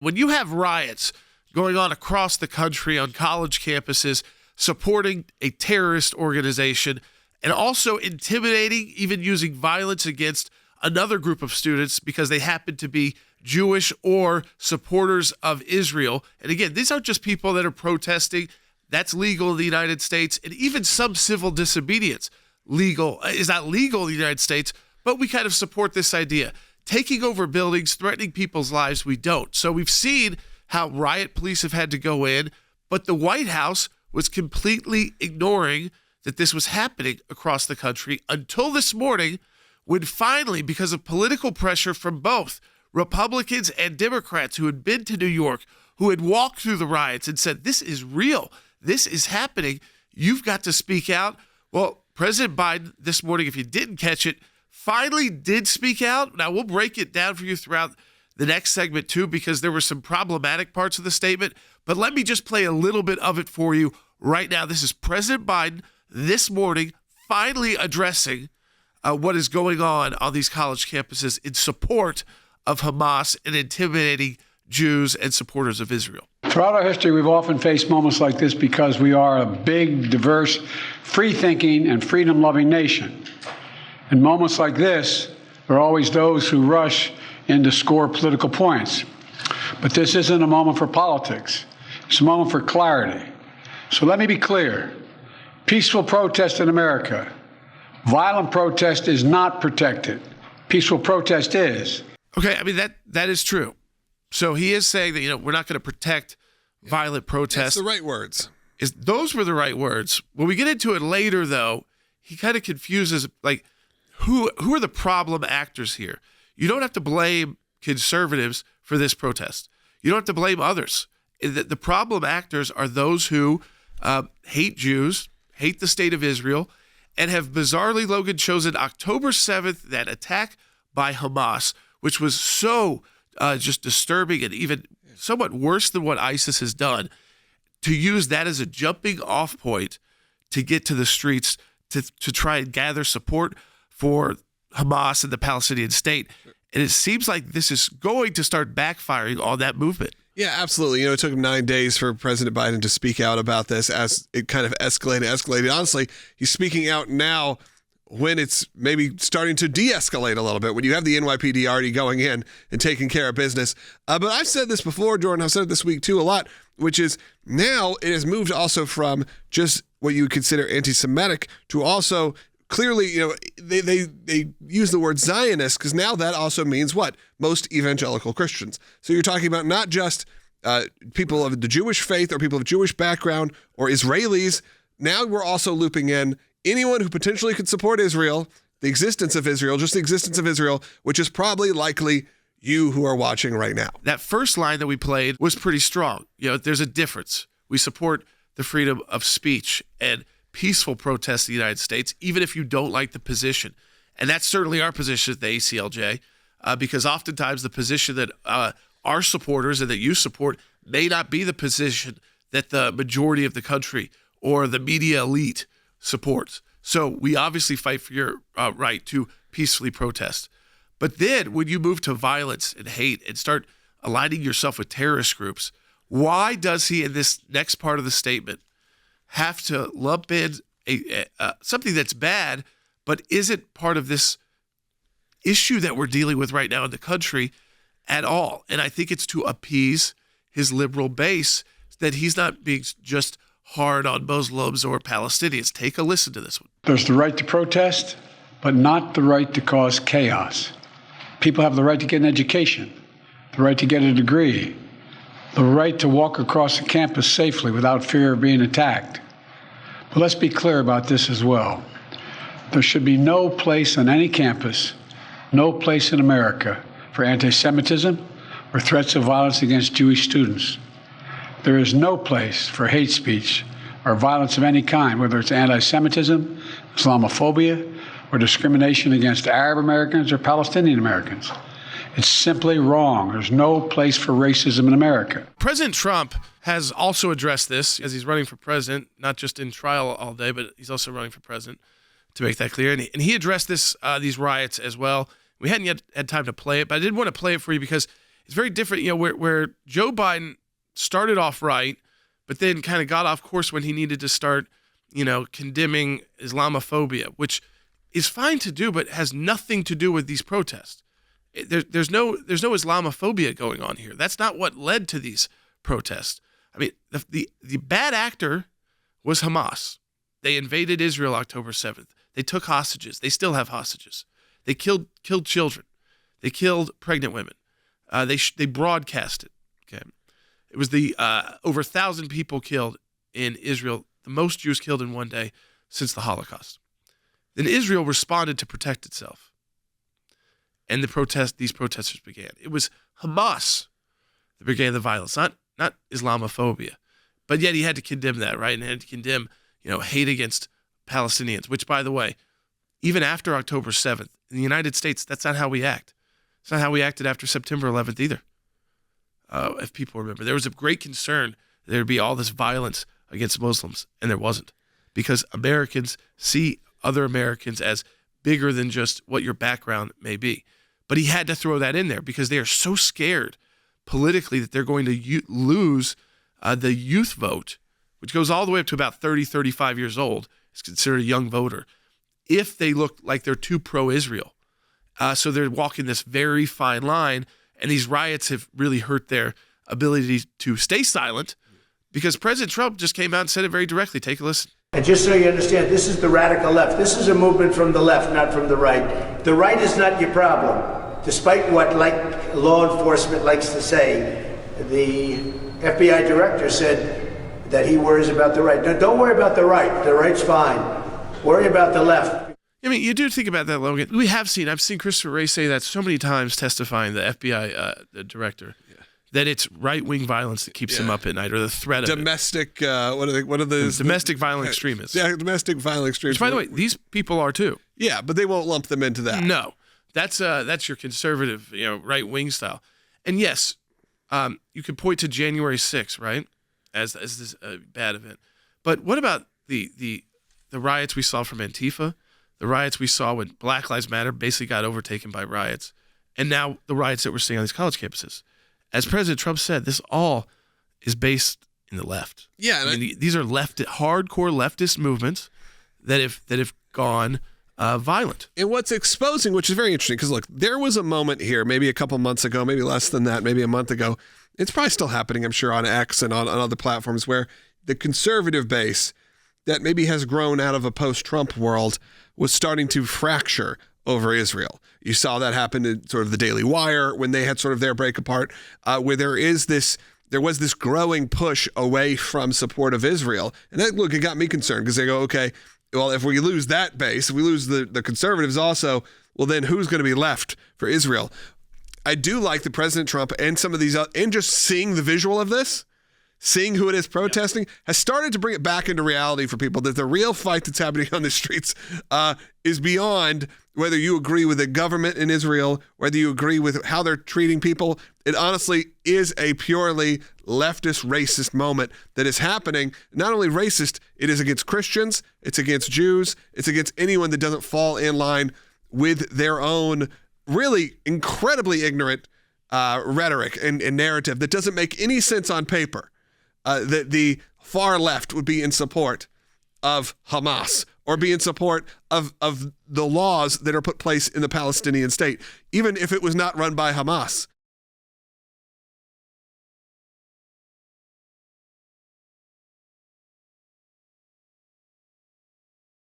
When you have riots going on across the country on college campuses supporting a terrorist organization and also intimidating, even using violence against another group of students because they happen to be Jewish or supporters of Israel. And again, these aren't just people that are protesting. That's legal in the United States. And even some civil disobedience is not legal in the United States, but we kind of support this idea. Taking over buildings, threatening people's lives, we don't. So we've seen how riot police have had to go in, but the White House was completely ignoring that this was happening across the country until this morning, when finally, because of political pressure from both Republicans and Democrats who had been to New York, who had walked through the riots and said, this is real, this is happening, you've got to speak out. Well, President Biden this morning, if you didn't catch it, finally did speak out. Now, we'll break it down for you throughout the next segment, too, because there were some problematic parts of the statement. But let me just play a little bit of it for you right now. This is President Biden this morning finally addressing what is going on these college campuses in support of Hamas and intimidating Jews and supporters of Israel. Throughout our history, we've often faced moments like this because we are a big, diverse, free-thinking, and freedom-loving nation. In moments like this, there are always those who rush in to score political points. But this isn't a moment for politics. It's a moment for clarity. So let me be clear. Peaceful protest in America. Violent protest is not protected. Peaceful protest is. Okay, I mean, that is true. So he is saying that, we're not going to protect violent protests. That's the right words. Those were the right words. When we get into it later, though, he kind of confuses, like, who are the problem actors here? You don't have to blame conservatives for this protest. You don't have to blame others. The problem actors are those who hate Jews, hate the state of Israel, and have bizarrely, Logan, chosen October 7th, that attack by Hamas, which was so just disturbing and even somewhat worse than what ISIS has done, to use that as a jumping off point to get to the streets to try and gather support for Hamas and the Palestinian state. And it seems like this is going to start backfiring on that movement. Yeah, absolutely. It took him 9 days for President Biden to speak out about this as it kind of escalated. Honestly, he's speaking out now when it's maybe starting to de-escalate a little bit, when you have the NYPD already going in and taking care of business. But I've said this before, Jordan, I've said it this week too a lot, which is now it has moved also from just what you would consider anti-Semitic to also clearly, they use the word Zionist because now that also means what? Most evangelical Christians. So you're talking about not just people of the Jewish faith or people of Jewish background or Israelis. Now we're also looping in anyone who potentially could support Israel, the existence of Israel, just the existence of Israel, which is probably likely you who are watching right now. That first line that we played was pretty strong. There's a difference. We support the freedom of speech and peaceful protests in the United States, even if you don't like the position. And that's certainly our position at the ACLJ, because oftentimes the position that our supporters and that you support may not be the position that the majority of the country or the media elite supports. So we obviously fight for your right to peacefully protest. But then when you move to violence and hate and start aligning yourself with terrorist groups, why does he, in this next part of the statement, have to lump in something that's bad, but isn't part of this issue that we're dealing with right now in the country at all? And I think it's to appease his liberal base that he's not being just hard on Muslims or Palestinians. Take a listen to this one. There's the right to protest, but not the right to cause chaos. People have the right to get an education, the right to get a degree, the right to walk across the campus safely without fear of being attacked. But let's be clear about this as well. There should be no place on any campus, no place in America for anti-Semitism or threats of violence against Jewish students. There is no place for hate speech or violence of any kind, whether it's anti-Semitism, Islamophobia, or discrimination against Arab Americans or Palestinian Americans. It's simply wrong. There's no place for racism in America. President Trump has also addressed this as he's running for president, not just in trial all day, but he's also running for president, to make that clear. And he addressed these riots as well. We hadn't yet had time to play it, but I did want to play it for you because It's very different, where Joe Biden started off right, but then kind of got off course when he needed to start, condemning Islamophobia, which is fine to do, but has nothing to do with these protests. There's no Islamophobia going on here. That's not what led to these protests. I mean, the bad actor was Hamas. They invaded Israel October 7th. They took hostages. They still have hostages. They killed children. They killed pregnant women. They broadcast it. Okay, it was the over 1,000 people killed in Israel, the most Jews killed in one day since the Holocaust. Then Israel responded to protect itself, and these protesters began. It was Hamas that began the violence, not Islamophobia, but yet he had to condemn that, right? And had to condemn, hate against Palestinians. Which, by the way, even after October 7th in the United States, that's not how we act. It's not how we acted after September 11th either. If people remember, there was a great concern that there would be all this violence against Muslims, and there wasn't, because Americans see other Americans as bigger than just what your background may be. But he had to throw that in there because they are so scared politically that they're going to lose the youth vote, which goes all the way up to about 30, 35 years old. It's considered a young voter, if they look like they're too pro-Israel. So they're walking this very fine line, and these riots have really hurt their ability to stay silent, because President Trump just came out and said it very directly. Take a listen. And just so you understand, this is the radical left. This is a movement from the left, not from the right. The right is not your problem. Despite what law enforcement likes to say, the FBI director said that he worries about the right. No, don't worry about the right. The right's fine. Worry about the left. I mean, you do think about that, Logan. I've seen Christopher Wray say that so many times, testifying, the FBI the director, that it's right-wing violence that keeps him up at night, or the threat of domestic. What are those? Domestic violent extremists. Yeah, domestic violent extremists. Which, by the way, these people are too. Yeah, but they won't lump them into that. No, that's your conservative, right-wing style. And yes, you could point to January 6th, right, as this bad event. But what about the riots we saw from Antifa? The riots we saw when Black Lives Matter basically got overtaken by riots, and now the riots that we're seeing on these college campuses. As President Trump said, this all is based in the left. Yeah, these are hardcore leftist movements that have gone violent. And what's exposing, which is very interesting, because look, there was a moment here, maybe a couple months ago, maybe less than that, maybe a month ago. It's probably still happening, I'm sure, on X and on other platforms, where the conservative base that maybe has grown out of a post-Trump world was starting to fracture over Israel. You saw that happen in sort of the Daily Wire when they had sort of their break apart, where there was this growing push away from support of Israel. And that, look, it got me concerned, because they go, okay, well, if we lose that base, if we lose the conservatives also, well, then who's going to be left for Israel? I do like that President Trump and some of these, and just seeing the visual of this, seeing who it is protesting, has started to bring it back into reality for people, that the real fight that's happening on the streets is beyond whether you agree with the government in Israel, whether you agree with how they're treating people. It honestly is a purely leftist, racist moment that is happening. Not only racist, it is against Christians, it's against Jews, it's against anyone that doesn't fall in line with their own really incredibly ignorant rhetoric and narrative that doesn't make any sense on paper. That the far left would be in support of Hamas or be in support of the laws that are put place in the Palestinian state, even if it was not run by Hamas.